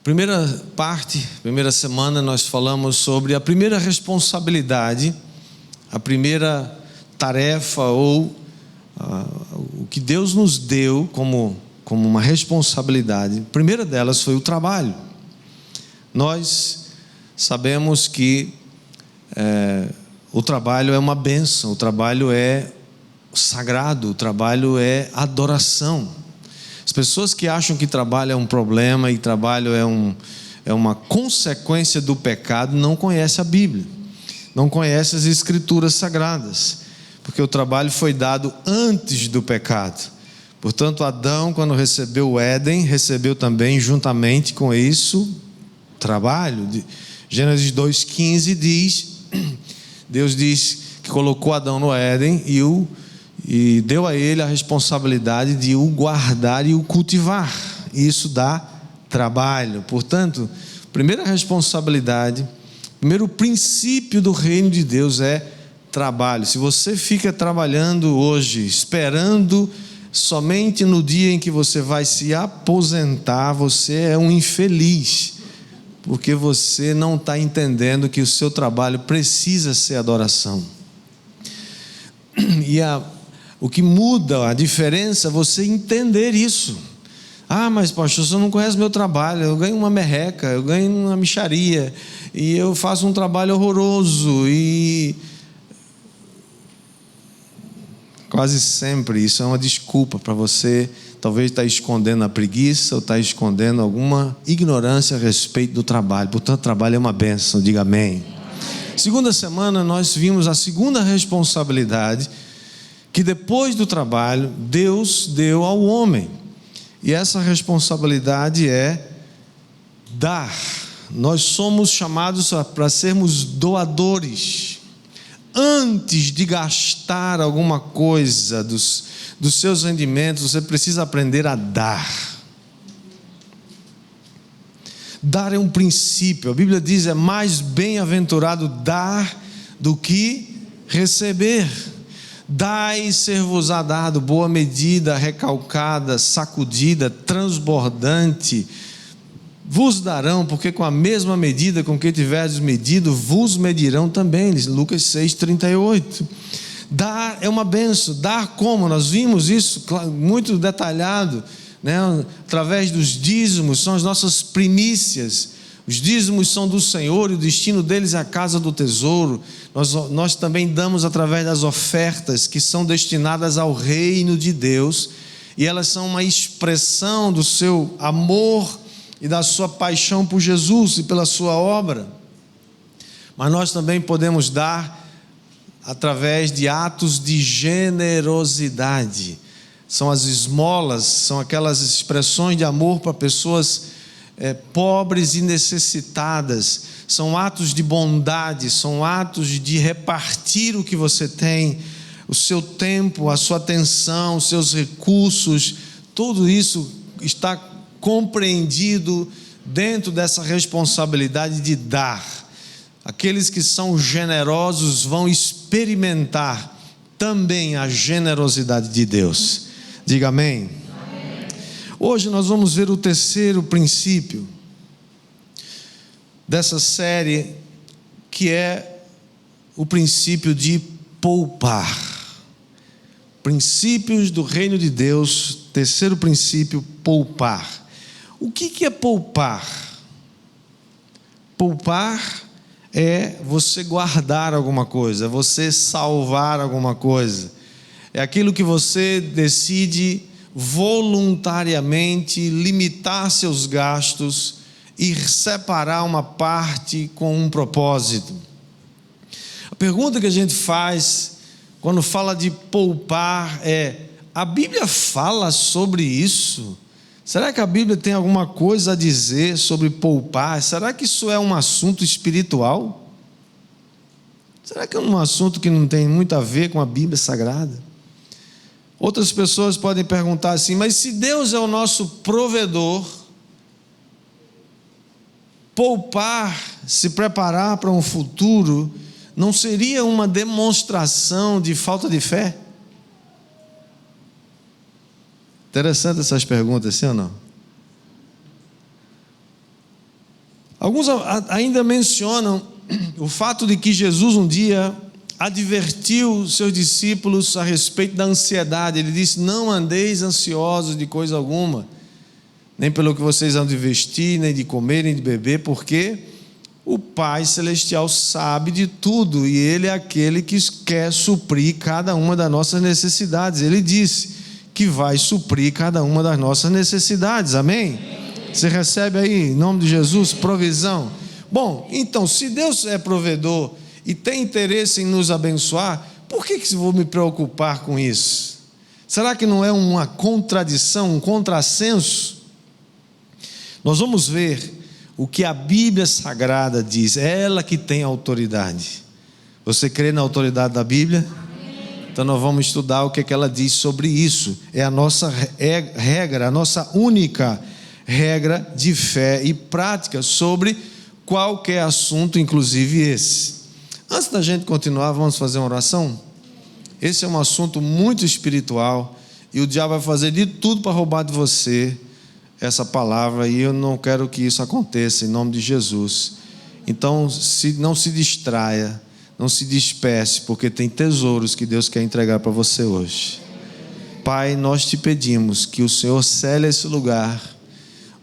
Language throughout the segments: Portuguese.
Primeira semana, nós falamos sobre a primeira responsabilidade, a primeira tarefa ou o que Deus nos deu como uma responsabilidade. A primeira delas foi o trabalho. Nós sabemos que o trabalho é uma bênção, o trabalho é sagrado, o trabalho é adoração. As pessoas que acham que trabalho é um problema e trabalho é uma consequência do pecado não conhecem a Bíblia, não conhecem as Escrituras Sagradas, porque o trabalho foi dado antes do pecado. Portanto, Adão, quando recebeu o Éden, recebeu também juntamente com isso trabalho. Gênesis 2,15 diz, Deus diz que colocou Adão no Éden e deu a ele a responsabilidade de o guardar e o cultivar. Isso dá trabalho. Portanto, primeira responsabilidade, primeiro princípio do reino de Deus é trabalho. Se você fica trabalhando hoje, esperando somente no dia em que você vai se aposentar, você é um infeliz, porque você não está entendendo que o seu trabalho precisa ser adoração. E o que muda, a diferença é você entender isso. Mas pastor, você não conhece meu trabalho, eu ganho uma merreca, eu ganho uma mixaria, e eu faço um trabalho horroroso, e quase sempre isso é uma desculpa para você, talvez estar escondendo a preguiça, ou estar escondendo alguma ignorância a respeito do trabalho. Portanto, trabalho é uma bênção, diga amém. Segunda semana nós vimos a segunda responsabilidade, que depois do trabalho, Deus deu ao homem. E essa responsabilidade é dar. Nós somos chamados para sermos doadores. Antes de gastar alguma coisa dos seus rendimentos, você precisa aprender a dar. Dar é um princípio. A Bíblia diz: é mais bem-aventurado dar do que receber. Dai e ser-vos-á dado, boa medida, recalcada, sacudida, transbordante, vos darão, porque com a mesma medida com que tiverdes medido, vos medirão também. Lucas 6,38. Dar é uma bênção. Dar como? Nós vimos isso muito detalhado, através dos dízimos, são as nossas primícias. Os dízimos são do Senhor e o destino deles é a casa do tesouro. Nós também damos através das ofertas que são destinadas ao reino de Deus, e elas são uma expressão do seu amor e da sua paixão por Jesus e pela sua obra. Mas nós também podemos dar através de atos de generosidade. São as esmolas, são aquelas expressões de amor para pessoas pobres e necessitadas. São atos de bondade, são atos de repartir o que você tem, o seu tempo, a sua atenção, os seus recursos. Tudo isso está compreendido dentro dessa responsabilidade de dar. Aqueles que são generosos vão experimentar também a generosidade de Deus. Diga amém. Amém. Hoje nós vamos ver o terceiro princípio dessa série, que é o princípio de poupar. Princípios do reino de Deus. Terceiro princípio, poupar. O que é poupar? Poupar é você guardar alguma coisa, você salvar alguma coisa. É aquilo que você decide voluntariamente limitar seus gastos e separar uma parte com um propósito. A pergunta que a gente faz quando fala de poupar é: a Bíblia fala sobre isso? Será que a Bíblia tem alguma coisa a dizer sobre poupar? Será que isso é um assunto espiritual? Será que é um assunto que não tem muito a ver com a Bíblia Sagrada? Outras pessoas podem perguntar assim: mas se Deus é o nosso provedor, poupar, se preparar para um futuro, não seria uma demonstração de falta de fé? Interessante essas perguntas, sim ou não? Alguns ainda mencionam o fato de que Jesus um dia advertiu seus discípulos a respeito da ansiedade. Ele disse: não andeis ansiosos de coisa alguma, nem pelo que vocês hão de vestir, nem de comer, nem de beber, porque o Pai Celestial sabe de tudo, e Ele é aquele que quer suprir cada uma das nossas necessidades. Ele disse que vai suprir cada uma das nossas necessidades, amém? Você recebe aí, em nome de Jesus, provisão. Bom, então, se Deus é provedor e tem interesse em nos abençoar, por que eu vou me preocupar com isso? Será que não é uma contradição, um contrassenso? Nós vamos ver o que a Bíblia Sagrada diz, é ela que tem autoridade. Você crê na autoridade da Bíblia? Então nós vamos estudar o que ela diz sobre isso. É a nossa regra, a nossa única regra de fé e prática sobre qualquer assunto, inclusive esse. Antes da gente continuar, vamos fazer uma oração? Esse é um assunto muito espiritual e o diabo vai fazer de tudo para roubar de você essa palavra, e eu não quero que isso aconteça, em nome de Jesus. Então, não se distraia, não se disperse, porque tem tesouros que Deus quer entregar para você hoje. Pai, nós te pedimos que o Senhor cele esse lugar,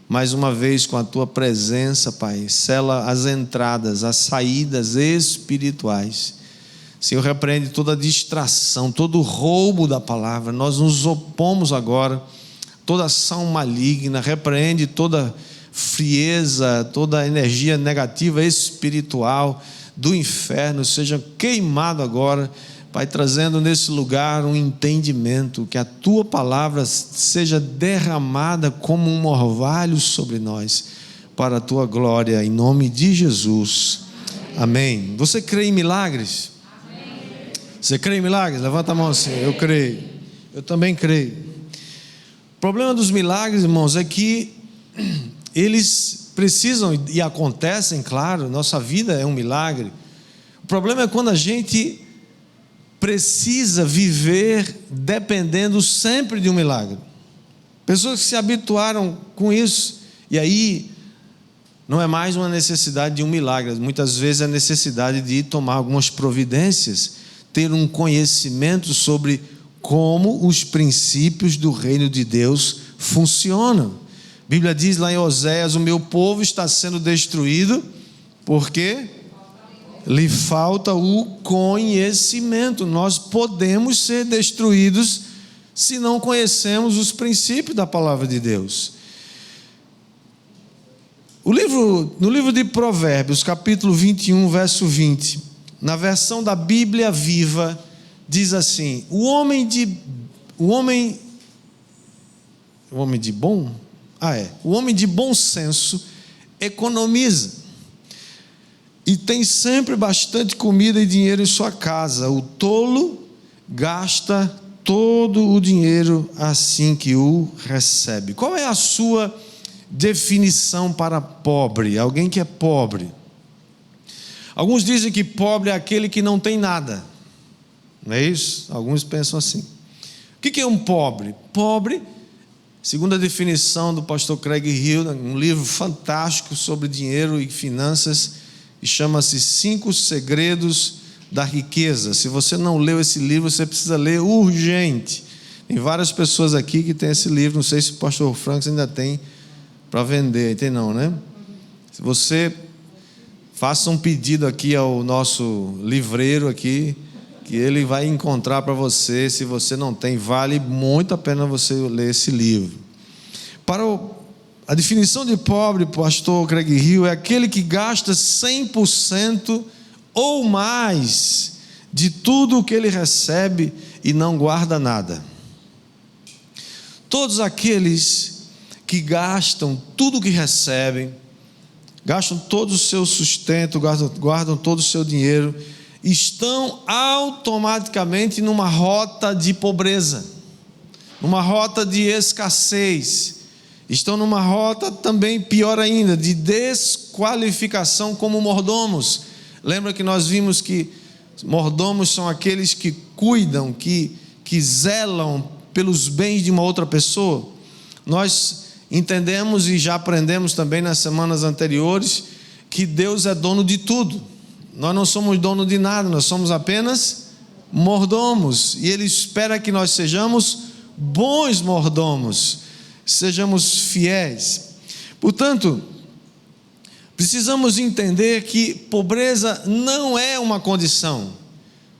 mais uma vez com a tua presença, Pai. Sela as entradas, as saídas espirituais. Senhor, repreende toda distração, todo roubo da palavra. Nós nos opomos agora toda ação maligna, repreende toda frieza, toda energia negativa espiritual do inferno, seja queimado agora, Pai, trazendo nesse lugar um entendimento, que a Tua palavra seja derramada como um orvalho sobre nós, para a Tua glória, em nome de Jesus, amém. Você crê em milagres? Amém. Você crê em milagres? Levanta a mão assim, eu creio, eu também creio. O problema dos milagres, irmãos, é que eles precisam e acontecem, claro, nossa vida é um milagre. O problema é quando a gente precisa viver dependendo sempre de um milagre. Pessoas que se habituaram com isso, e aí não é mais uma necessidade de um milagre, muitas vezes é a necessidade de tomar algumas providências, ter um conhecimento sobre como os princípios do reino de Deus funcionam. A Bíblia diz lá em Oséias: o meu povo está sendo destruído porque lhe falta o conhecimento. Nós podemos ser destruídos se não conhecemos os princípios da palavra de Deus. No livro de Provérbios, capítulo 21, verso 20, na versão da Bíblia Viva, diz assim: o homem de bom senso economiza e tem sempre bastante comida e dinheiro em sua casa. O tolo gasta todo o dinheiro assim que o recebe. Qual é a sua definição para pobre? Alguém que é pobre. Alguns dizem que pobre é aquele que não tem nada. Não é isso? Alguns pensam assim. O que é um pobre? Pobre, segundo a definição do pastor Craig Hill, um livro fantástico sobre dinheiro e finanças, e chama-se 5 Segredos da Riqueza. Se você não leu esse livro, você precisa ler urgente. Tem várias pessoas aqui que têm esse livro, não sei se o pastor Franks ainda tem para vender, tem não, né? Se você faça um pedido aqui ao nosso livreiro aqui, que ele vai encontrar para você. Se você não tem, vale muito a pena você ler esse livro. A definição de pobre, pastor Craig Hill, é aquele que gasta 100% ou mais de tudo o que ele recebe e não guarda nada. Todos aqueles que gastam tudo o que recebem, gastam todo o seu sustento, guardam todo o seu dinheiro, estão automaticamente numa rota de pobreza, numa rota de escassez, estão numa rota também, pior ainda, de desqualificação como mordomos. Lembra que nós vimos que mordomos são aqueles que cuidam, que zelam pelos bens de uma outra pessoa? Nós entendemos e já aprendemos também nas semanas anteriores que Deus é dono de tudo. Nós não somos dono de nada, nós somos apenas mordomos. E Ele espera que nós sejamos bons mordomos, sejamos fiéis. Portanto, precisamos entender que pobreza não é uma condição.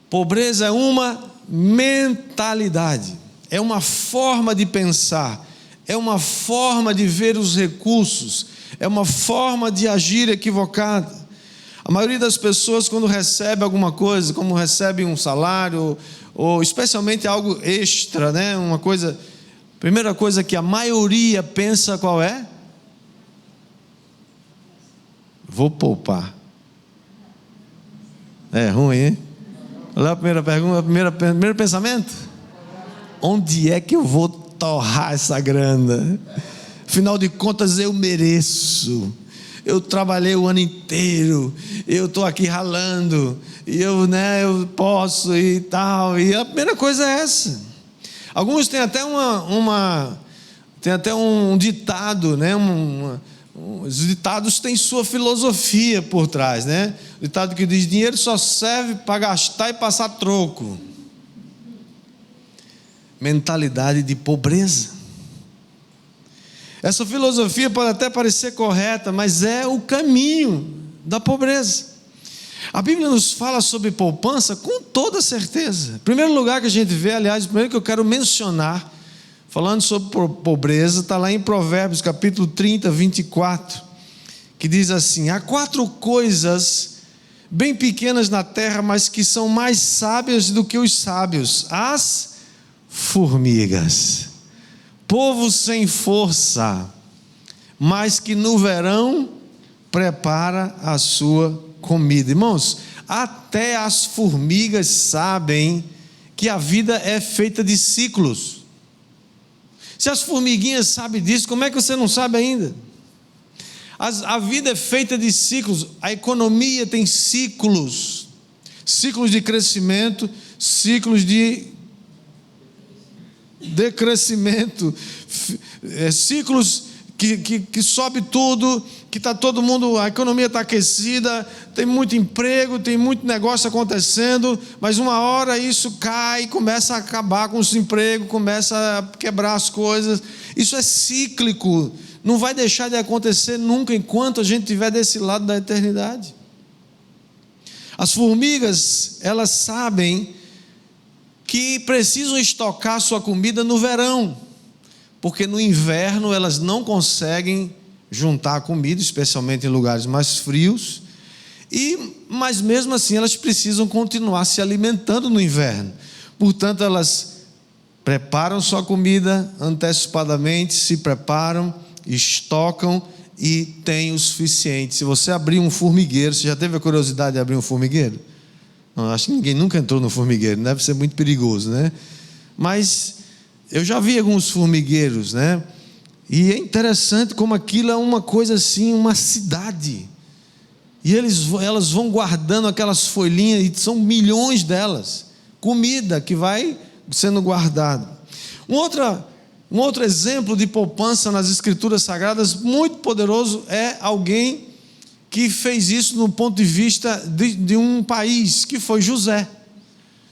Pobreza é uma mentalidade, é uma forma de pensar, é uma forma de ver os recursos, é uma forma de agir equivocada. A maioria das pessoas, quando recebe alguma coisa, como recebe um salário, ou especialmente algo extra, né? Uma coisa, primeira coisa que a maioria pensa qual é? Vou poupar. É ruim, hein? Olha a primeira pergunta, primeiro pensamento. Onde é que eu vou torrar essa grana? Afinal de contas, eu mereço. Eu trabalhei o ano inteiro. Eu estou aqui ralando. E eu posso e tal. E a primeira coisa é essa. Alguns têm até um ditado, né? Os ditados têm sua filosofia por trás, né? O ditado que diz: dinheiro só serve para gastar e passar troco. Mentalidade de pobreza. Essa filosofia pode até parecer correta, mas é o caminho da pobreza. A Bíblia nos fala sobre poupança com toda certeza. Em primeiro lugar que a gente vê, aliás, o primeiro que eu quero mencionar, falando sobre pobreza, está lá em Provérbios capítulo 30, 24, que diz assim: há 4 coisas bem pequenas na terra, mas que são mais sábias do que os sábios: as formigas, povo sem força, mas que no verão prepara a sua comida. Irmãos, até as formigas sabem que a vida é feita de ciclos. Se as formiguinhas sabem disso, como é que você não sabe ainda? A vida é feita de ciclos. A economia tem ciclos. Ciclos de crescimento, ciclos de decrescimento, ciclos que sobe tudo, que está todo mundo, a economia está aquecida, tem muito emprego, tem muito negócio acontecendo, mas uma hora isso cai, começa a acabar com os empregos, começa a quebrar as coisas. Isso é cíclico, não vai deixar de acontecer nunca enquanto a gente estiver desse lado da eternidade. As formigas, elas sabem que precisam estocar sua comida no verão, porque no inverno elas não conseguem juntar a comida, especialmente em lugares mais frios, mas mesmo assim elas precisam continuar se alimentando no inverno. Portanto, elas preparam sua comida antecipadamente, se preparam, estocam e têm o suficiente. Se você abrir um formigueiro, você já teve a curiosidade de abrir um formigueiro? Não, acho que ninguém nunca entrou no formigueiro, deve ser muito perigoso, né? Mas eu já vi alguns formigueiros, né? E é interessante como aquilo é uma coisa assim, uma cidade. E elas vão guardando aquelas folhinhas, e são milhões delas, comida que vai sendo guardada. Um outro exemplo de poupança nas Escrituras Sagradas, muito poderoso, é alguém que fez isso no ponto de vista de um país, que foi José.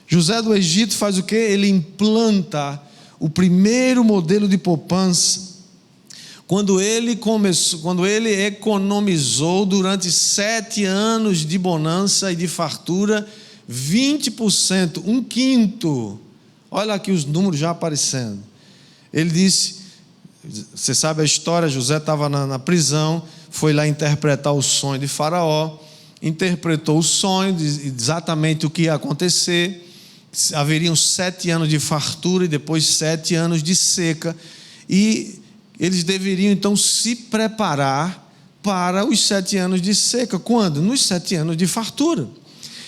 José do Egito faz o quê? Ele implanta o primeiro modelo de poupança, quando ele economizou durante 7 anos de bonança e de fartura, 20%, 1/5. Olha aqui os números já aparecendo. Ele disse, você sabe a história, José estava na prisão, foi lá interpretar o sonho de Faraó, interpretou o sonho, exatamente o que ia acontecer. Haveriam 7 anos de fartura e depois 7 anos de seca, e eles deveriam então se preparar para os 7 anos de seca. Quando? Nos 7 anos de fartura.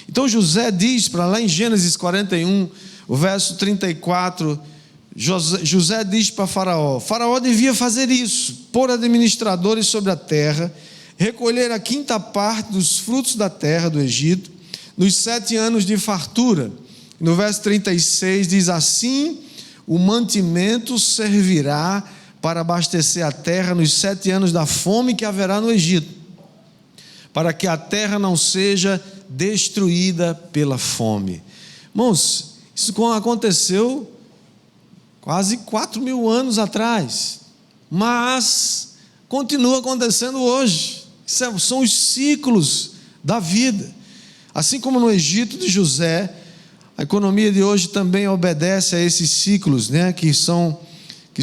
Então José diz, para lá em Gênesis 41, o verso 34, José diz para Faraó devia fazer isso: pôr administradores sobre a terra, recolher a 5ª parte dos frutos da terra do Egito, nos 7 anos de fartura. No verso 36 diz assim: o mantimento servirá para abastecer a terra nos 7 anos da fome que haverá no Egito. para que a terra não seja destruída pela fome. Irmãos, isso aconteceu quase 4.000 anos atrás, mas continua acontecendo hoje. São os ciclos da vida. Assim como no Egito de José, a economia de hoje também obedece a esses ciclos, né, que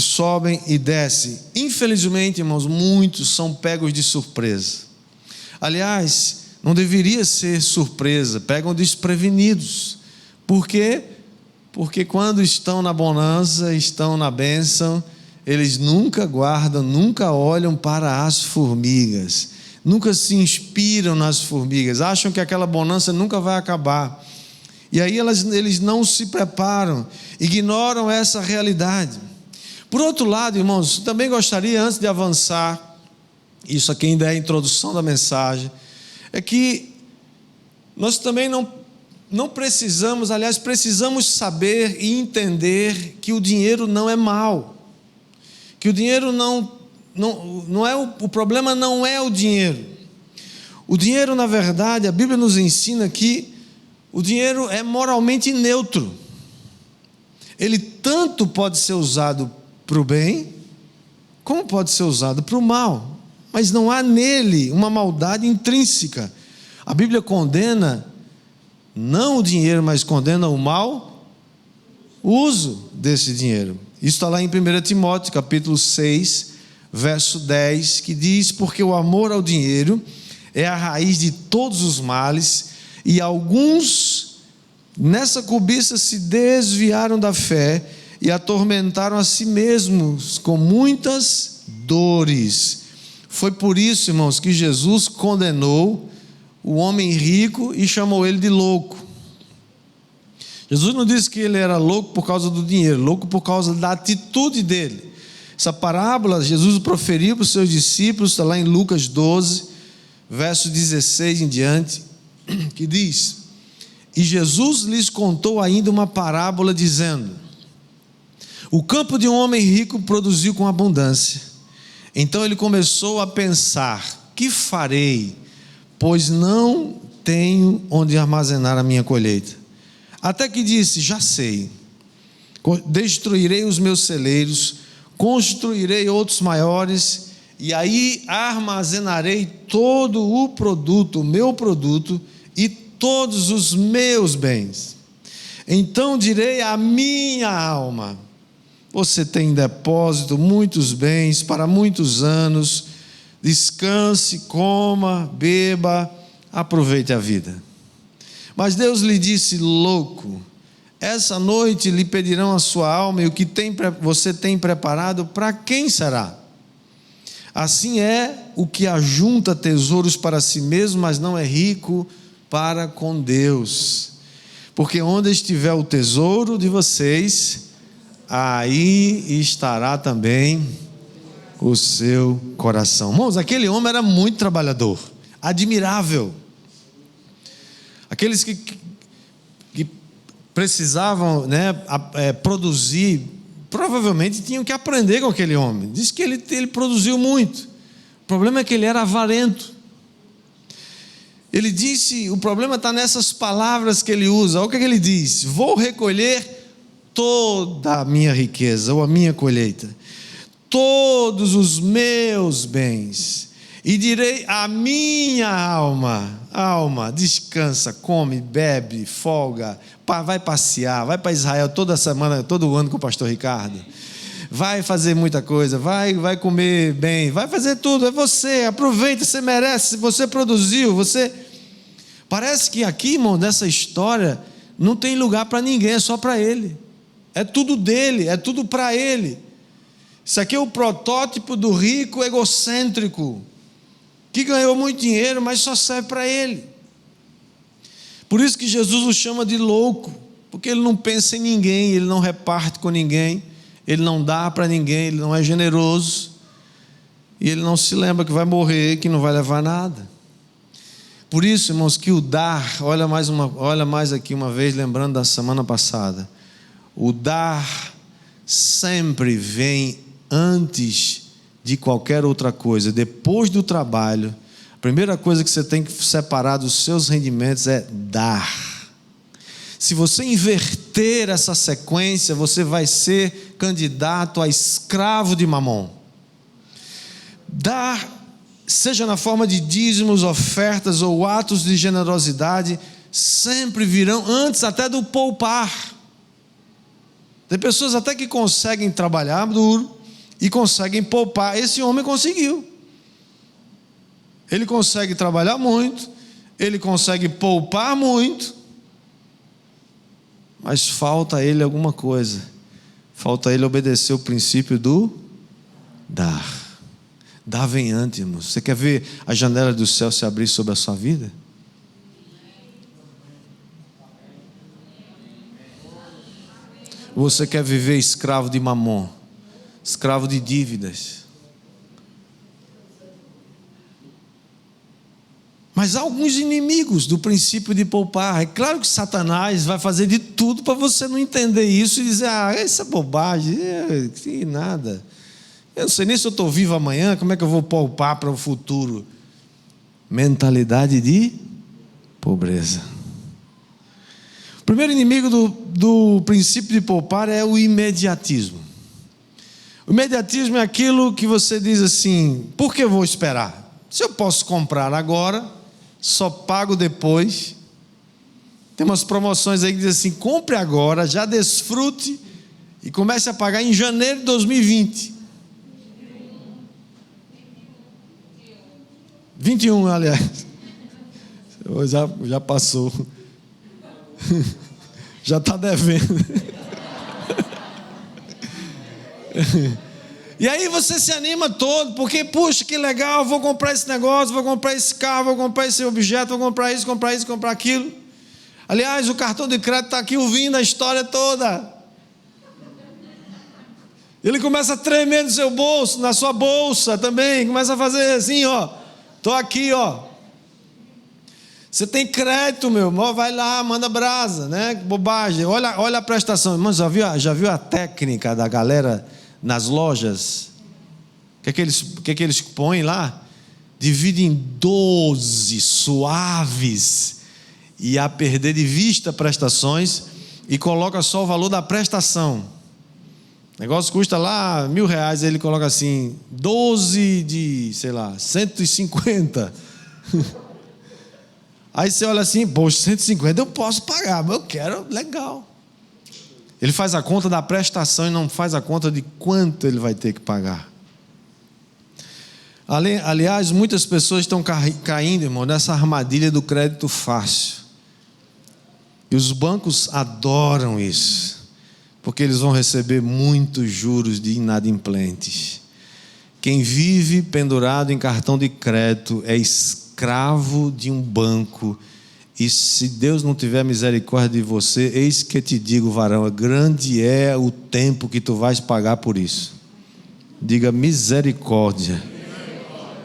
sobem e descem. Infelizmente, irmãos, muitos são pegos de surpresa. Aliás, não deveria ser surpresa, pegam desprevenidos. Por quê? Porque quando estão na bonança, estão na bênção, eles nunca guardam, nunca olham para as formigas, nunca se inspiram nas formigas, acham que aquela bonança nunca vai acabar. E aí eles não se preparam, ignoram essa realidade. Por outro lado, irmãos, também gostaria, antes de avançar, isso aqui ainda é a introdução da mensagem, é que nós também não precisamos, aliás, precisamos saber e entender que o dinheiro não é mal, que o dinheiro não é o problema, não é o dinheiro. O dinheiro, na verdade, a Bíblia nos ensina que o dinheiro é moralmente neutro. Ele tanto pode ser usado para o bem, como pode ser usado para o mal, mas não há nele uma maldade intrínseca. A Bíblia condena não o dinheiro, mas condena o mau uso desse dinheiro. Isso está lá em 1 Timóteo, capítulo 6, verso 10, que diz: porque o amor ao dinheiro é a raiz de todos os males, e alguns nessa cobiça se desviaram da fé e atormentaram a si mesmos com muitas dores. Foi por isso, irmãos, que Jesus condenou o homem rico e chamou ele de louco. Jesus não disse que ele era louco por causa do dinheiro, louco por causa da atitude dele. Essa parábola Jesus proferiu para os seus discípulos, está lá em Lucas 12, verso 16 em diante, que diz: e Jesus lhes contou ainda uma parábola, dizendo: o campo de um homem rico produziu com abundância. Então ele começou a pensar: que farei, pois não tenho onde armazenar a minha colheita? Até que disse: já sei, destruirei os meus celeiros, construirei outros maiores, e aí armazenarei todo o produto, o meu produto, e todos os meus bens. Então direi à minha alma: você tem em depósito muitos bens para muitos anos, descanse, coma, beba, aproveite a vida. Mas Deus lhe disse: louco, essa noite lhe pedirão a sua alma, e o que você tem preparado, para quem será? Assim é o que ajunta tesouros para si mesmo, mas não é rico para com Deus. Porque onde estiver o tesouro de vocês, aí estará também o seu coração. Irmãos, aquele homem era muito trabalhador, admirável. Aqueles que precisavam, né, produzir, provavelmente tinham que aprender com aquele homem. Diz que ele produziu muito. O problema é que ele era avarento. Ele disse, o problema está nessas palavras que ele usa. Olha o que ele diz: vou recolher toda a minha riqueza, ou a minha colheita, todos os meus bens, e direi à minha alma, descansa, come, bebe, folga, vai passear, vai para Israel toda semana, todo ano com o pastor Ricardo, vai fazer muita coisa, vai comer bem, vai fazer tudo, é você, aproveita, você merece, você produziu, você... Parece que aqui, irmão, nessa história, não tem lugar para ninguém, é só para ele, é tudo dele, é tudo para ele. Isso aqui é o protótipo do rico egocêntrico, que ganhou muito dinheiro, mas só serve para ele. Por isso que Jesus o chama de louco, porque ele não pensa em ninguém, ele não reparte com ninguém, ele não dá para ninguém, ele não é generoso, e ele não se lembra que vai morrer, que não vai levar nada. Por isso, irmãos, que o dar, olha mais aqui uma vez, lembrando da semana passada, o dar sempre vem antes de qualquer outra coisa. Depois do trabalho, a primeira coisa que você tem que separar dos seus rendimentos é dar. Se você inverter essa sequência, você vai ser candidato a escravo de Mamon. Dar, seja na forma de dízimos, ofertas ou atos de generosidade, sempre virão antes até do poupar. Tem pessoas até que conseguem trabalhar duro e conseguem poupar. Esse homem conseguiu. Ele consegue trabalhar muito, ele consegue poupar muito, mas falta a ele alguma coisa. Falta a ele obedecer o princípio do dar. Dar vem antes, irmão. Você quer ver a janela do céu se abrir sobre a sua vida? Você quer viver escravo de Mamon, escravo de dívidas? Mas há alguns inimigos do princípio de poupar. É claro que Satanás vai fazer de tudo para você não entender isso e dizer: essa bobagem, que nada. Eu não sei nem se eu estou vivo amanhã, como é que eu vou poupar para o futuro? Mentalidade de pobreza. O primeiro inimigo do princípio de poupar é o imediatismo. O imediatismo é aquilo que você diz assim: por que eu vou esperar? Se eu posso comprar agora, só pago depois. Tem umas promoções aí que dizem assim: compre agora, já desfrute e comece a pagar em janeiro de 2020. 21, aliás. Já passou. Já está devendo. E aí você se anima todo, porque, puxa, que legal, vou comprar esse negócio, vou comprar esse carro, vou comprar esse objeto, vou comprar isso, comprar aquilo. Aliás, o cartão de crédito está aqui ouvindo a história toda. Ele começa a tremer no seu bolso, na sua bolsa também, começa a fazer assim, ó. Estou aqui, ó. Você tem crédito, meu irmão, vai lá, manda brasa, né? Que bobagem. Olha a prestação. Irmão, já viu a técnica da galera nas lojas? O que eles põem lá? Divide em 12 suaves e a perder de vista prestações e coloca só o valor da prestação. O negócio custa lá R$1.000, ele coloca assim, 12 de, sei lá, 150. Aí você olha assim, poxa, 150 eu posso pagar, mas eu quero, legal. Ele faz a conta da prestação e não faz a conta de quanto ele vai ter que pagar. Aliás, muitas pessoas estão caindo, irmão, nessa armadilha do crédito fácil. E os bancos adoram isso, porque eles vão receber muitos juros de inadimplentes. Quem vive pendurado em cartão de crédito é escravo de um banco, e se Deus não tiver misericórdia de você, eis que te digo, varão, grande é o tempo que tu vais pagar por isso. Diga misericórdia.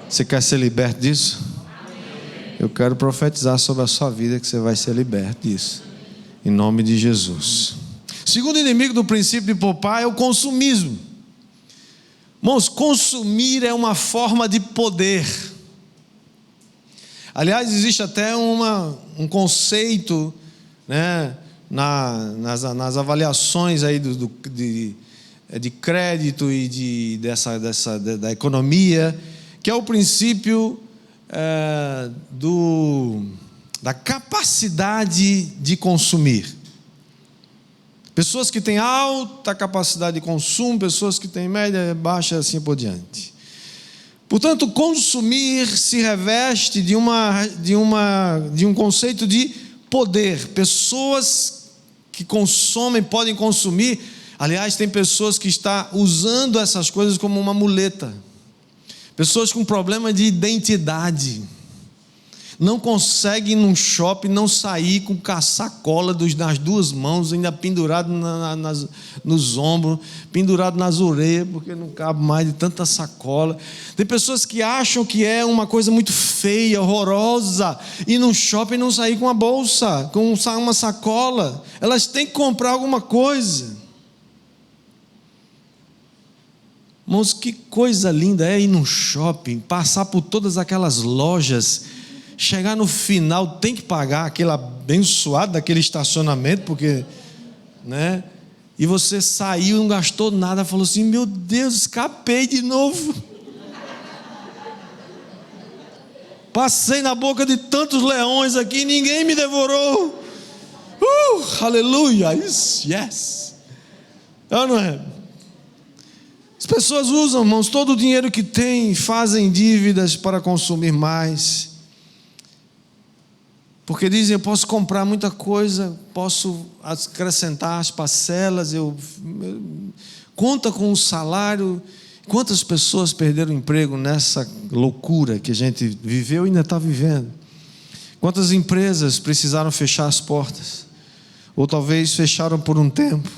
Você quer ser liberto disso? Eu quero profetizar sobre a sua vida que você vai ser liberto disso, em nome de Jesus. Segundo inimigo do princípio de poupar é o consumismo. Irmãos, consumir é uma forma de poder. Aliás, existe até um conceito, né, nas avaliações aí de crédito e da economia, que é o princípio da capacidade de consumir. Pessoas que têm alta capacidade de consumo, pessoas que têm média, baixa, assim por diante. Portanto, consumir se reveste de um conceito de poder. Pessoas que consomem, podem consumir. Aliás, tem pessoas que estão usando essas coisas como uma muleta. Pessoas com problema de identidade. Não conseguem ir num shopping, não sair com a sacola nas duas mãos, ainda pendurado nos ombros, pendurado nas orelhas, porque não cabe mais de tanta sacola. Tem pessoas que acham que é uma coisa muito feia, horrorosa, ir num shopping e não sair com uma bolsa, com uma sacola. Elas têm que comprar alguma coisa. Irmãos, que coisa linda é ir num shopping, passar por todas aquelas lojas, chegar no final, tem que pagar aquele abençoado daquele estacionamento, porque, né? E você saiu, não gastou nada, falou assim: meu Deus, escapei de novo. Passei na boca de tantos leões aqui, ninguém me devorou. Aleluia, yes. Não é? As pessoas usam, irmãos, todo o dinheiro que têm, fazem dívidas para consumir mais. Porque dizem: eu posso comprar muita coisa, posso acrescentar as parcelas, conta com o salário. Quantas pessoas perderam o emprego nessa loucura que a gente viveu e ainda está vivendo? Quantas empresas precisaram fechar as portas? Ou talvez fecharam por um tempo.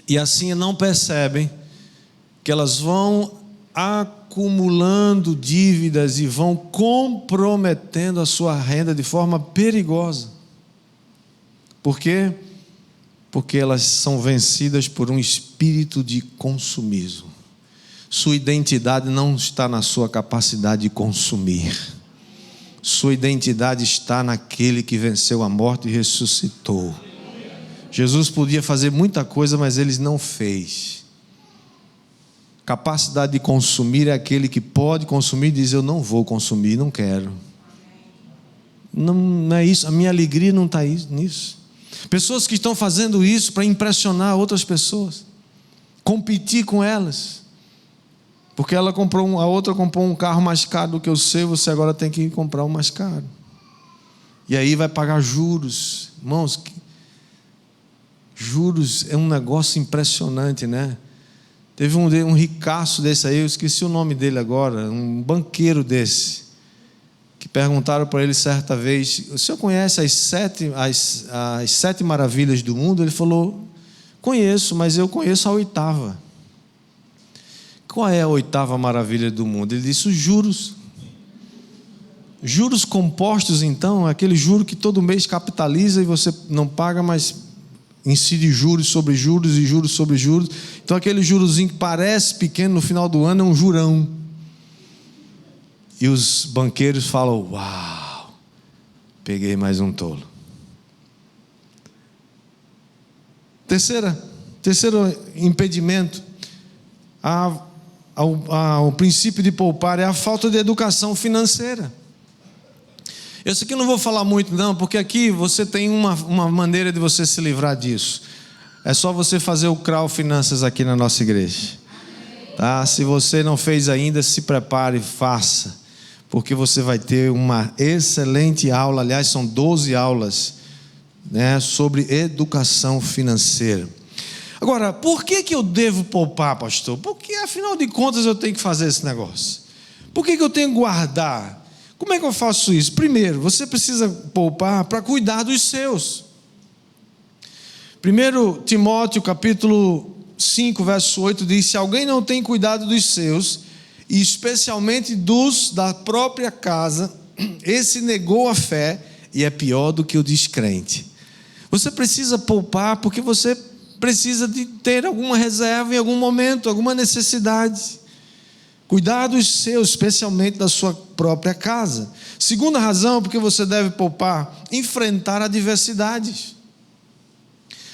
E assim não percebem que elas vão acumulando dívidas e vão comprometendo a sua renda de forma perigosa. Por quê? Porque elas são vencidas por um espírito de consumismo. Sua identidade não está na sua capacidade de consumir. Sua identidade está naquele que venceu a morte e ressuscitou. Jesus podia fazer muita coisa, mas ele não fez. Capacidade de consumir é aquele que pode consumir e diz: eu não vou consumir, não quero. Não é isso, a minha alegria não está nisso. Pessoas que estão fazendo isso para impressionar outras pessoas, competir com elas, porque a outra comprou um carro mais caro do que o seu, você agora tem que comprar um mais caro. E aí vai pagar juros. Irmãos, juros é um negócio impressionante, né? Teve um ricaço desse aí, eu esqueci o nome dele agora, um banqueiro desse, que perguntaram para ele certa vez: o senhor conhece as sete maravilhas do mundo? Ele falou: conheço, mas eu conheço a oitava. Qual é a oitava maravilha do mundo? Ele disse: os juros. Juros compostos, então, é aquele juro que todo mês capitaliza e você não paga, mas incide juros sobre juros e juros sobre juros. Então aquele jurozinho que parece pequeno no final do ano é um jurão. E os banqueiros falam: uau, peguei mais um tolo. Terceiro impedimento ao princípio de poupar é a falta de educação financeira. Isso aqui eu não vou falar muito não, porque aqui você tem uma maneira de você se livrar disso. É só você fazer o CRAU Finanças aqui na nossa igreja, tá? Se você não fez ainda, se prepare e faça, porque você vai ter uma excelente aula. Aliás, são 12 aulas, né, sobre educação financeira. Agora, por que eu devo poupar, pastor? Porque afinal de contas eu tenho que fazer esse negócio. Por que eu tenho que guardar? Como é que eu faço isso? Primeiro, você precisa poupar para cuidar dos seus. 1 Timóteo capítulo 5, verso 8 diz: se alguém não tem cuidado dos seus, e especialmente dos da própria casa, esse negou a fé e é pior do que o descrente. Você precisa poupar porque você precisa de ter alguma reserva em algum momento, alguma necessidade. Cuidar dos seus, especialmente da sua própria casa. Segunda razão porque você deve poupar: enfrentar adversidades.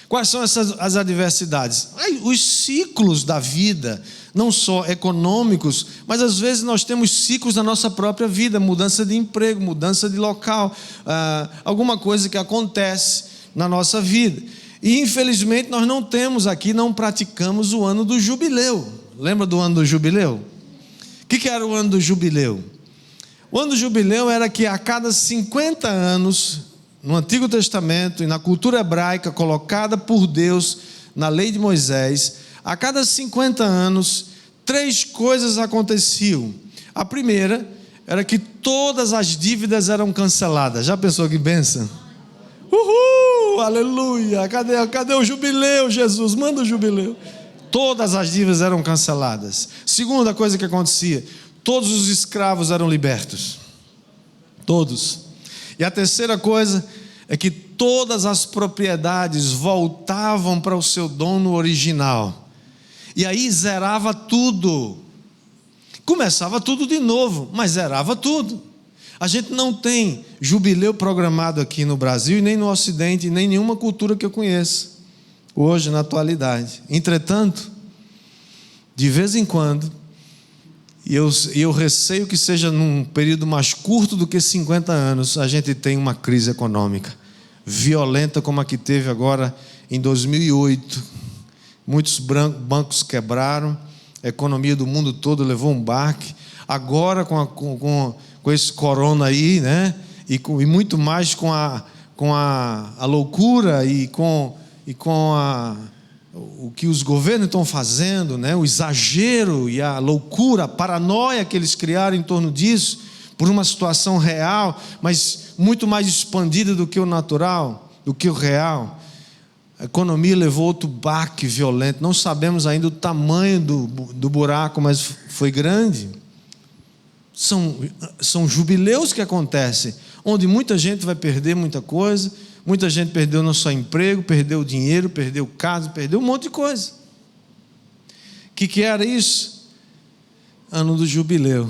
Quais são as adversidades? Os ciclos da vida, não só econômicos, mas às vezes nós temos ciclos na nossa própria vida, mudança de emprego, mudança de local, alguma coisa que acontece na nossa vida. E infelizmente nós não praticamos o ano do jubileu. Lembra do ano do jubileu? O que era o ano do jubileu? O ano do jubileu era que a cada 50 anos, no Antigo Testamento e na cultura hebraica colocada por Deus na lei de Moisés, a cada 50 anos, 3 coisas aconteciam. A primeira era que todas as dívidas eram canceladas. Já pensou que bênção? Uhul, aleluia, cadê o jubileu, Jesus? Manda o jubileu. Todas as dívidas eram canceladas. Segunda coisa que acontecia: todos os escravos eram libertos. Todos. E a terceira coisa é que todas as propriedades voltavam para o seu dono original. E aí zerava tudo. Começava tudo de novo, mas zerava tudo. A gente não tem jubileu programado aqui no Brasil, e nem no Ocidente, nem nenhuma cultura que eu conheça, hoje, na atualidade. Entretanto, de vez em quando, e eu receio que seja num período mais curto do que 50 anos, a gente tem uma crise econômica violenta como a que teve agora em 2008. Muitos bancos quebraram, a economia do mundo todo levou um baque. Agora com esse corona aí, né? E muito mais com a loucura e com o que os governos estão fazendo, né? O exagero e a loucura, a paranoia que eles criaram em torno disso, por uma situação real, mas muito mais expandida do que o natural, do que o real. A economia levou outro baque violento. Não sabemos ainda o tamanho do buraco, mas foi grande. São jubileus que acontecem, onde muita gente vai perder muita coisa. Muita gente perdeu no seu emprego, perdeu dinheiro, perdeu casa, perdeu um monte de coisa. O que era isso? Ano do jubileu.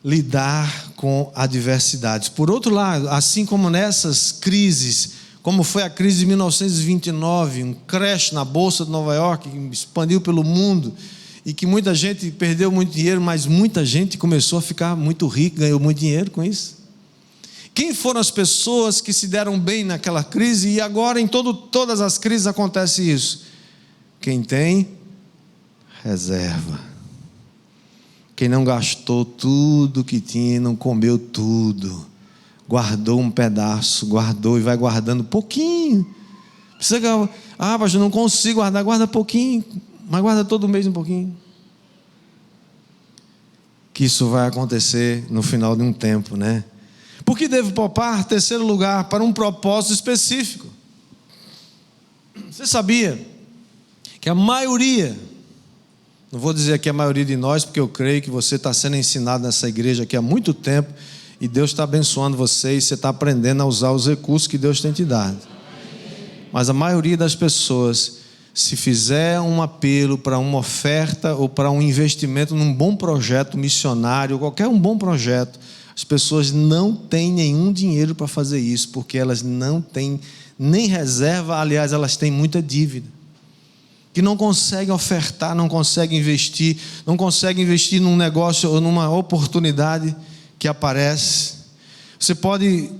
Lidar com adversidades. Por outro lado, assim como nessas crises, como foi a crise de 1929, um crash na Bolsa de Nova York, que expandiu pelo mundo, e que muita gente perdeu muito dinheiro, mas muita gente começou a ficar muito rica, ganhou muito dinheiro com isso. Quem foram as pessoas que se deram bem naquela crise, e agora em todas as crises acontece isso? Quem tem reserva. Quem não gastou tudo que tinha, não comeu tudo, guardou um pedaço, guardou e vai guardando pouquinho. Precisa, pastor, não consigo guardar, guarda pouquinho, mas guarda todo mês um pouquinho. Que isso vai acontecer no final de um tempo, né? Por que devo poupar? Terceiro lugar, para um propósito específico. Você sabia que a maioria, não vou dizer aqui a maioria de nós, porque eu creio que você está sendo ensinado nessa igreja aqui há muito tempo, e Deus está abençoando você, e você está aprendendo a usar os recursos que Deus tem te dado. Mas a maioria das pessoas, se fizer um apelo para uma oferta ou para um investimento num bom projeto missionário, qualquer um bom projeto, as pessoas não têm nenhum dinheiro para fazer isso, porque elas não têm nem reserva, aliás, elas têm muita dívida, que não conseguem ofertar, não conseguem investir num negócio ou numa oportunidade que aparece. Você pode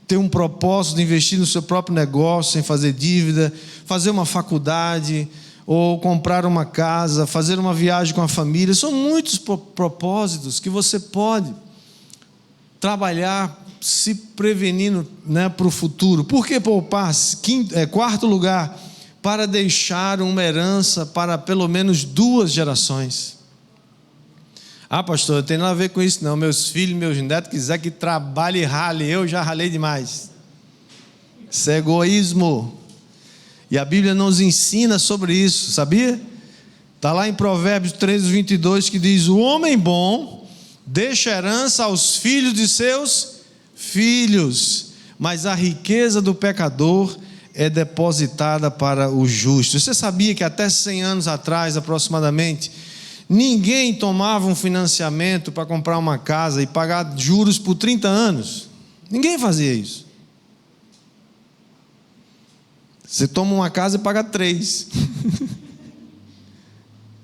ter um propósito de investir no seu próprio negócio, sem fazer dívida, fazer uma faculdade, ou comprar uma casa, fazer uma viagem com a família. São muitos propósitos que você pode trabalhar se prevenindo, né, para o futuro. Por que poupar? Quarto lugar, para deixar uma herança para pelo menos 2 gerações. Pastor, não tem nada a ver com isso não. Meus filhos, meus netos quiser que trabalhe e rale, eu já ralei demais. Isso é egoísmo. E a Bíblia nos ensina sobre isso, sabia? Está lá em Provérbios 13:22 que diz: o homem bom deixa herança aos filhos de seus filhos, mas a riqueza do pecador é depositada para o justo. Você sabia que até 100 anos atrás, aproximadamente, ninguém tomava um financiamento para comprar uma casa e pagar juros por 30 anos? Ninguém fazia isso. Você toma uma casa e paga 3.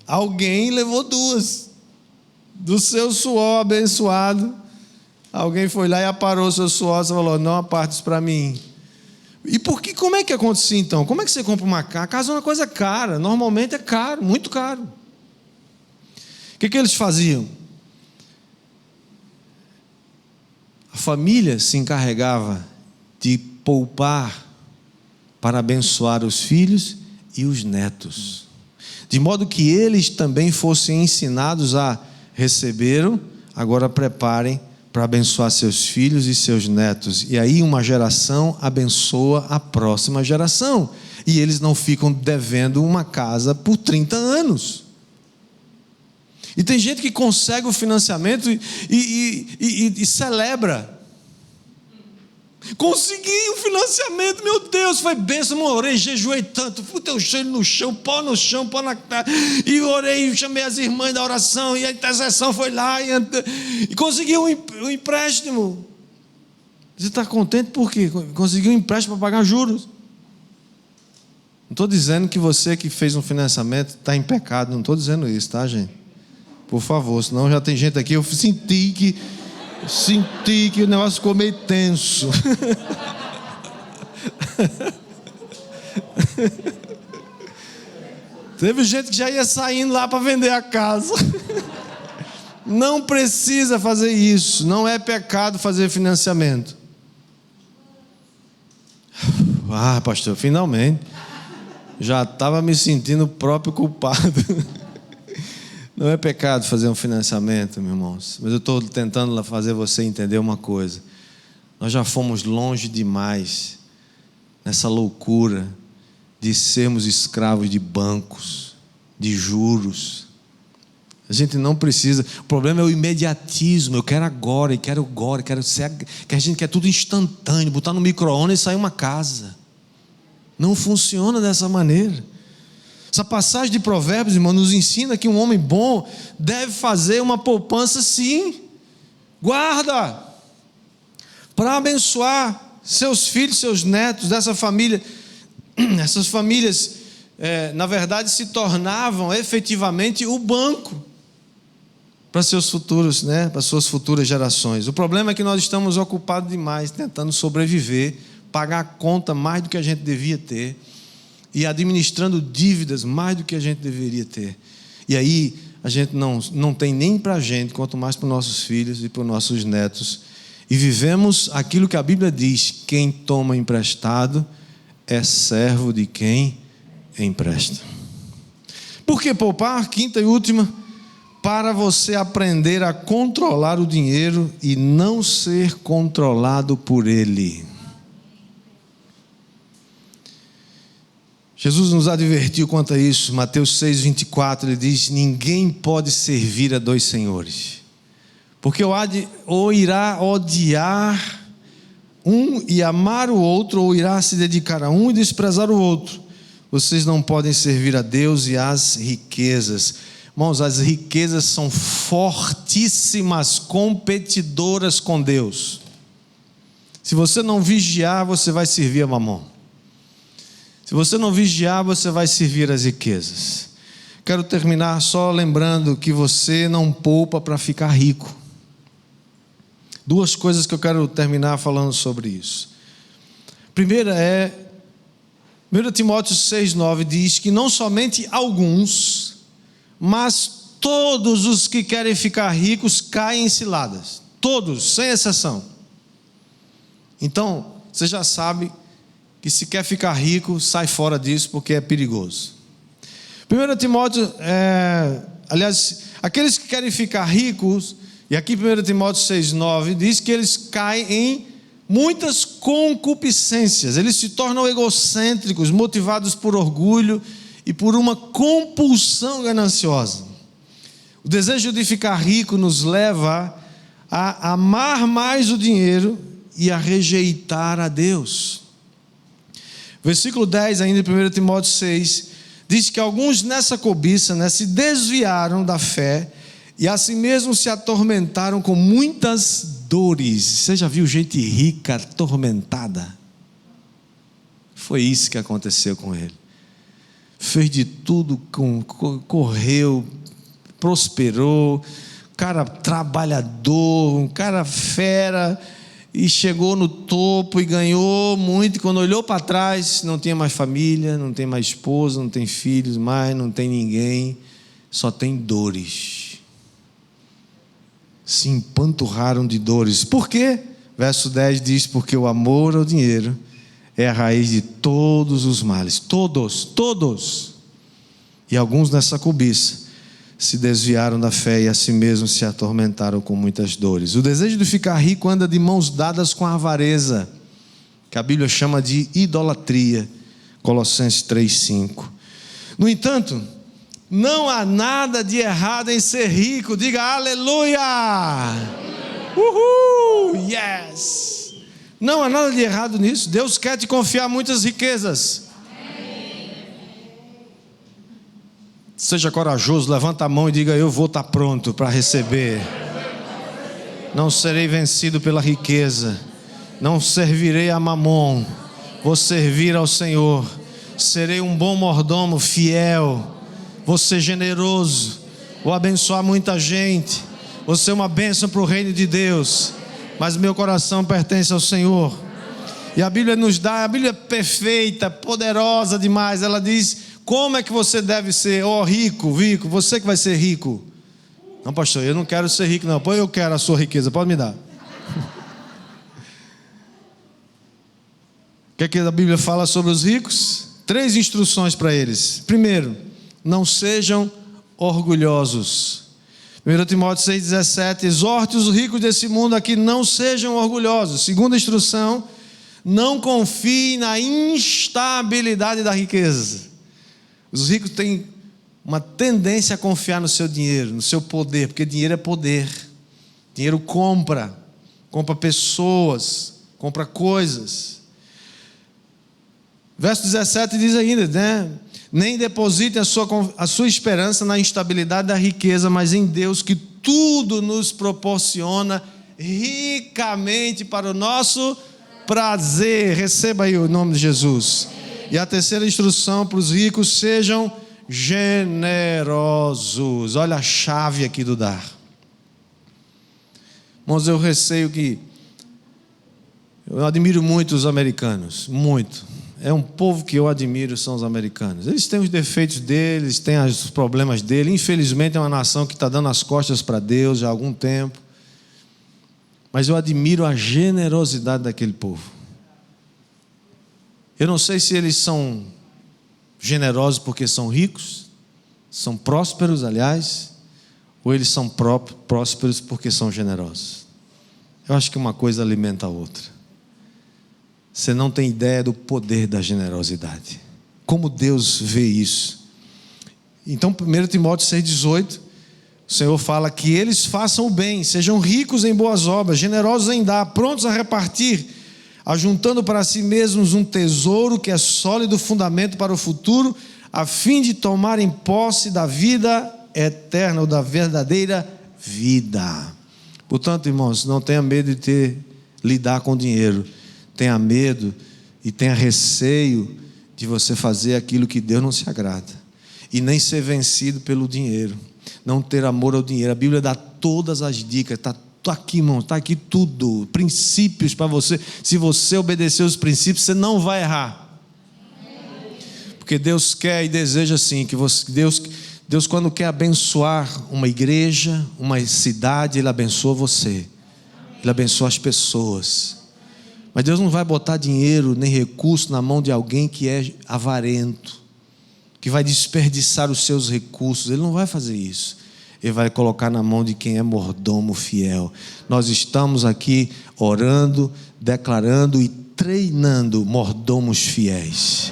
Alguém levou 2. Do seu suor abençoado, alguém foi lá e aparou o seu suor. Você falou: não apartes para mim. E como é que acontecia então? Como é que você compra uma casa? A casa é uma coisa cara, normalmente é caro, muito caro. O que eles faziam? A família se encarregava de poupar para abençoar os filhos e os netos, de modo que eles também fossem ensinados a receberam, agora preparem para abençoar seus filhos e seus netos. E aí uma geração abençoa a próxima geração, e eles não ficam devendo uma casa por 30 anos. E tem gente que consegue o financiamento e celebra. Consegui um financiamento, meu Deus, foi bênção, eu orei, jejuei tanto, botei o cheiro no chão, pó na terra, e orei, chamei as irmãs da oração, e a intercessão foi lá, e consegui um empréstimo. Você está contente por quê? Conseguiu um empréstimo para pagar juros. Não estou dizendo que você que fez um financiamento está em pecado, não estou dizendo isso, tá, gente? Por favor, senão já tem gente aqui, eu senti que o negócio ficou meio tenso. Teve gente que já ia saindo lá para vender a casa. Não precisa fazer isso, não é pecado fazer financiamento. Ah, pastor, finalmente. Já estava me sentindo o próprio culpado. Não é pecado fazer um financiamento, meus irmãos. Mas eu estou tentando fazer você entender uma coisa. Nós já fomos longe demais nessa loucura de sermos escravos de bancos, de juros. A gente não precisa. O problema é o imediatismo. Eu quero agora, quero ser. Que a gente quer tudo instantâneo, botar no micro-ondas e sair uma casa. Não funciona dessa maneira. Essa passagem de Provérbios, irmão, nos ensina que um homem bom deve fazer uma poupança, sim. Guarda para abençoar seus filhos, seus netos, dessa família. Essas famílias, na verdade, se tornavam efetivamente o banco para seus futuros, para suas futuras gerações. O problema é que nós estamos ocupados demais, tentando sobreviver, pagar a conta mais do que a gente devia ter, e administrando dívidas mais do que a gente deveria ter. E aí a gente não tem nem para a gente, quanto mais para os nossos filhos e para os nossos netos. E vivemos aquilo que a Bíblia diz: quem toma emprestado é servo de quem empresta. Por que poupar? Quinta e última, para você aprender a controlar o dinheiro e não ser controlado por ele. Jesus nos advertiu quanto a isso. Mateus 6,24, ele diz: ninguém pode servir a dois senhores, porque ou irá odiar um e amar o outro, ou irá se dedicar a um e desprezar o outro. Vocês não podem servir a Deus e às riquezas. Irmãos, as riquezas são fortíssimas competidoras com Deus. Se você não vigiar, você vai servir a Mamon. Se você não vigiar, você vai servir as riquezas. Quero terminar só lembrando que você não poupa para ficar rico. Duas coisas que eu quero terminar falando sobre isso. Primeira é, 1 Timóteo 6,9 diz que não somente alguns, mas todos os que querem ficar ricos caem em ciladas. Todos, sem exceção. Então, você já sabe que se quer ficar rico, sai fora disso, porque é perigoso. 1 Timóteo, aliás, aqueles que querem ficar ricos, e aqui 1 Timóteo 6,9 diz que eles caem em muitas concupiscências, eles se tornam egocêntricos, motivados por orgulho e por uma compulsão gananciosa. O desejo de ficar rico nos leva a amar mais o dinheiro e a rejeitar a Deus. Versículo 10, ainda em 1 Timóteo 6, diz que alguns nessa cobiça, se desviaram da fé e assim mesmo se atormentaram com muitas dores. Você já viu gente rica atormentada? Foi isso que aconteceu com ele. Fez de tudo, correu, prosperou, cara trabalhador, um cara fera, e chegou no topo e ganhou muito, e quando olhou para trás, não tinha mais família, não tem mais esposa, não tem filhos mais, não tem ninguém, só tem dores. Se empanturraram de dores. Por quê? Verso 10 diz: porque o amor ao dinheiro é a raiz de todos os males. Todos. E alguns nessa cobiça se desviaram da fé e a si mesmos se atormentaram com muitas dores. O desejo de ficar rico anda de mãos dadas com a avareza, que a Bíblia chama de idolatria. Colossenses 3,5. No entanto, não há nada de errado em ser rico. Diga aleluia! Uhul! Yes! Não há nada de errado nisso. Deus quer te confiar muitas riquezas. Seja corajoso, levanta a mão e diga: eu vou estar pronto para receber. Não serei vencido pela riqueza. Não servirei a mamon. Vou servir ao Senhor. Serei um bom mordomo, fiel. Vou ser generoso. Vou abençoar muita gente. Vou ser uma bênção para o reino de Deus. Mas meu coração pertence ao Senhor. E a Bíblia nos dá, a Bíblia é perfeita, poderosa demais. Ela diz: como é que você deve ser? Rico, você que vai ser rico. Não, pastor, eu não quero ser rico não. Pô, eu quero a sua riqueza, pode me dar. O que a Bíblia fala sobre os ricos? 3 instruções para eles. Primeiro, não sejam orgulhosos. 1 Timóteo 6,17, exorte os ricos desse mundo a que não sejam orgulhosos. Segunda instrução, não confie na instabilidade da riqueza. Os ricos têm uma tendência a confiar no seu dinheiro, no seu poder, porque dinheiro é poder. Dinheiro compra pessoas, compra coisas. Verso 17 diz ainda, né? Nem depositem a sua esperança na instabilidade da riqueza, mas em Deus, que tudo nos proporciona ricamente para o nosso prazer. Receba aí o nome de Jesus. E a terceira instrução para os ricos: sejam generosos. Olha a chave aqui do dar. Irmãos, eu receio que... eu admiro muito os americanos, muito. É um povo que eu admiro, são os americanos. Eles têm os defeitos deles, têm os problemas deles. Infelizmente é uma nação que está dando as costas para Deus já há algum tempo. Mas eu admiro a generosidade daquele povo. Eu não sei se eles são generosos porque são ricos, são prósperos, aliás, ou eles são prósperos porque são generosos. Eu acho que uma coisa alimenta a outra. Você não tem ideia do poder da generosidade. Como Deus vê isso. Então, 1 Timóteo 6,18, o Senhor fala que eles façam o bem, sejam ricos em boas obras, generosos em dar, prontos a repartir, ajuntando para si mesmos um tesouro que é sólido fundamento para o futuro, a fim de tomarem posse da vida eterna, ou da verdadeira vida. Portanto, irmãos, não tenha medo de lidar com dinheiro. Tenha medo e tenha receio de você fazer aquilo que Deus não se agrada. E nem ser vencido pelo dinheiro. Não ter amor ao dinheiro. A Bíblia dá todas as dicas. Está aqui, irmão. Está aqui tudo. Princípios para você. Se você obedecer os princípios, você não vai errar. Porque Deus quer e deseja assim. Que Deus, quando quer abençoar uma igreja, uma cidade, Ele abençoa você. Ele abençoa as pessoas. Mas Deus não vai botar dinheiro nem recurso na mão de alguém que é avarento, que vai desperdiçar os seus recursos. Ele não vai fazer isso. Ele vai colocar na mão de quem é mordomo fiel. Nós estamos aqui orando, declarando e treinando mordomos fiéis.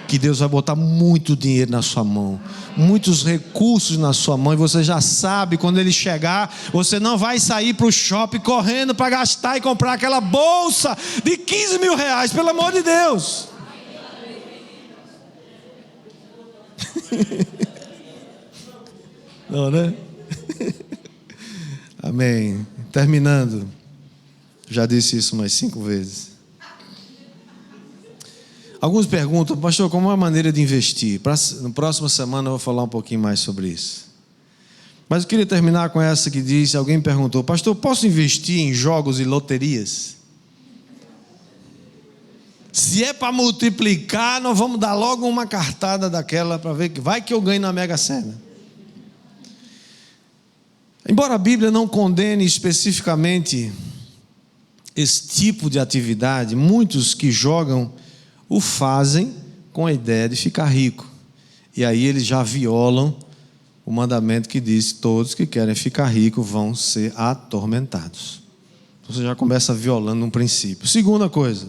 Que Deus vai botar muito dinheiro na sua mão, muitos recursos na sua mão, e você já sabe, quando ele chegar, você não vai sair para o shopping correndo para gastar e comprar aquela bolsa de 15 mil reais, pelo amor de Deus. Não, né? Amém. Terminando, já disse isso umas 5 vezes. Alguns perguntam: pastor, como é a maneira de investir? Na próxima semana eu vou falar um pouquinho mais sobre isso. Mas eu queria terminar com essa que diz: alguém perguntou, pastor, posso investir em jogos e loterias? Se é para multiplicar, nós vamos dar logo uma cartada daquela para ver que vai que eu ganho na Mega Sena. Embora a Bíblia não condene especificamente esse tipo de atividade, muitos que jogam o fazem com a ideia de ficar rico. E aí eles já violam o mandamento que diz que todos que querem ficar ricos vão ser atormentados. Então você já começa violando um princípio. Segunda coisa,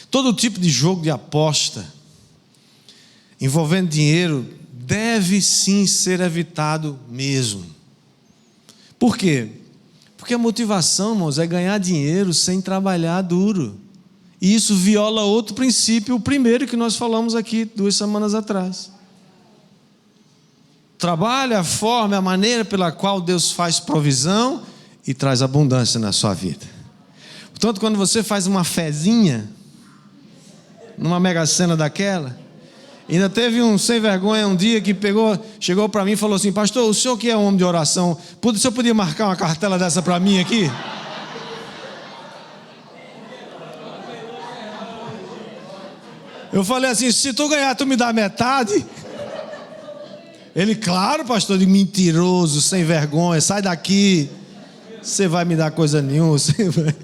todo tipo de jogo de aposta envolvendo dinheiro deve sim ser evitado mesmo. Por quê? Porque a motivação, irmãos, é ganhar dinheiro sem trabalhar duro. E isso viola outro princípio, o primeiro que nós falamos aqui 2 semanas atrás. Trabalhe a forma, a maneira pela qual Deus faz provisão e traz abundância na sua vida. Portanto, quando você faz uma fezinha numa mega sena daquela, ainda teve um sem vergonha um dia que chegou para mim e falou assim: pastor, o senhor que é um homem de oração, o senhor podia marcar uma cartela dessa para mim aqui? Eu falei assim: se tu ganhar, tu me dá metade? Ele: claro, pastor. De mentiroso, sem vergonha, sai daqui, você vai me dar coisa nenhuma, você vai...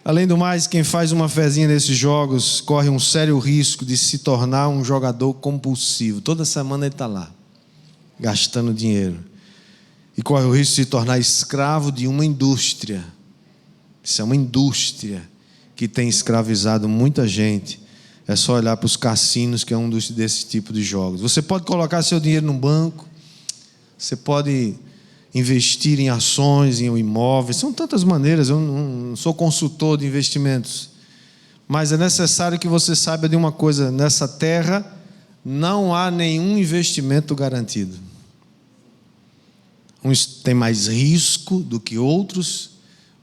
Além do mais, quem faz uma fezinha nesses jogos corre um sério risco de se tornar um jogador compulsivo. Toda semana ele está lá, gastando dinheiro. E corre o risco de se tornar escravo de uma indústria. Isso é uma indústria que tem escravizado muita gente. É só olhar para os cassinos, que é um desse tipo de jogos. Você pode colocar seu dinheiro num banco, você pode investir em ações, em imóveis, são tantas maneiras. Eu não sou consultor de investimentos, mas é necessário que você saiba de uma coisa: nessa terra não há nenhum investimento garantido. Uns têm mais risco do que outros,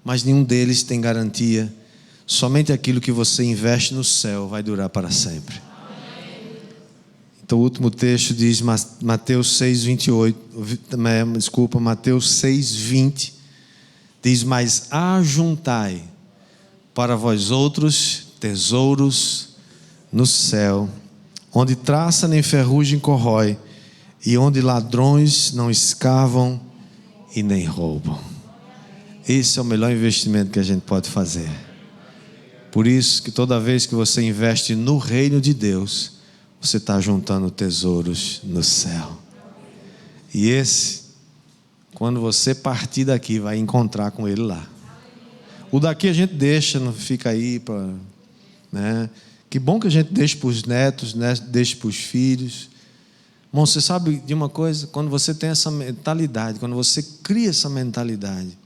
mas nenhum deles tem garantia. Somente aquilo que você investe no céu vai durar para sempre. Então o último texto diz, Mateus 6:20, diz: mas ajuntai para vós outros tesouros no céu, onde traça nem ferrugem corrói, e onde ladrões não escavam e nem roubam. Esse é o melhor investimento que a gente pode fazer. Por isso que toda vez que você investe no reino de Deus, você está juntando tesouros no céu. E esse, quando você partir daqui, vai encontrar com ele lá. O daqui a gente deixa, não fica aí para, né? Que bom que a gente deixa para os netos, né? Deixa para os filhos. Bom, você sabe de uma coisa? Quando você tem essa mentalidade, quando você cria essa mentalidade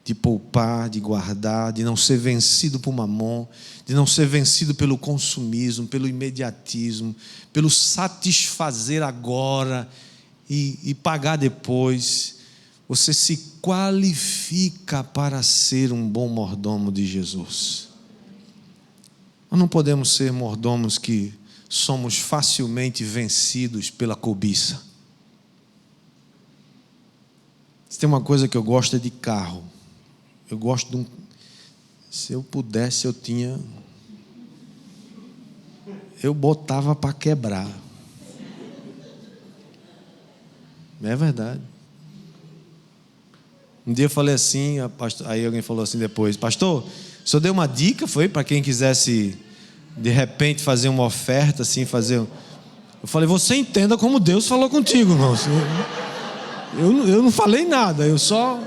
de poupar, de guardar, de não ser vencido por mamon, de não ser vencido pelo consumismo, pelo imediatismo, pelo satisfazer agora e pagar depois, você se qualifica para ser um bom mordomo de Jesus. Nós não podemos ser mordomos que somos facilmente vencidos pela cobiça. Se tem uma coisa que eu gosto é de carro. Eu gosto de um... Se eu pudesse, eu botava para quebrar. É verdade. Um dia eu falei assim, aí alguém falou assim depois: pastor, o senhor deu uma dica, foi? Para quem quisesse, de repente, fazer uma oferta, assim, Eu falei: você entenda como Deus falou contigo, irmão. Eu não falei nada, eu só...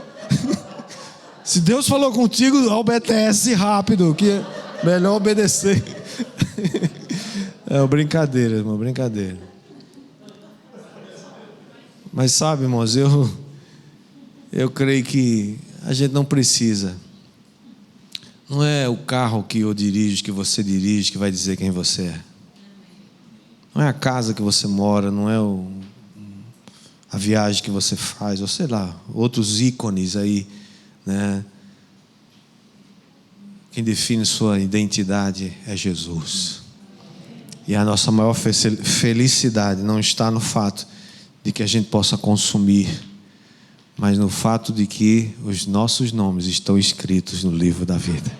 Se Deus falou contigo, obedece rápido, que é melhor obedecer. É brincadeira, irmão, brincadeira. Mas sabe, irmãos, eu creio que a gente não precisa. Não é o carro que eu dirijo, que você dirige, que vai dizer quem você é. Não é a casa que você mora, não é a viagem que você faz, ou sei lá, outros ícones aí, né? Quem define sua identidade é Jesus. E a nossa maior felicidade não está no fato de que a gente possa consumir, mas no fato de que os nossos nomes estão escritos no livro da vida.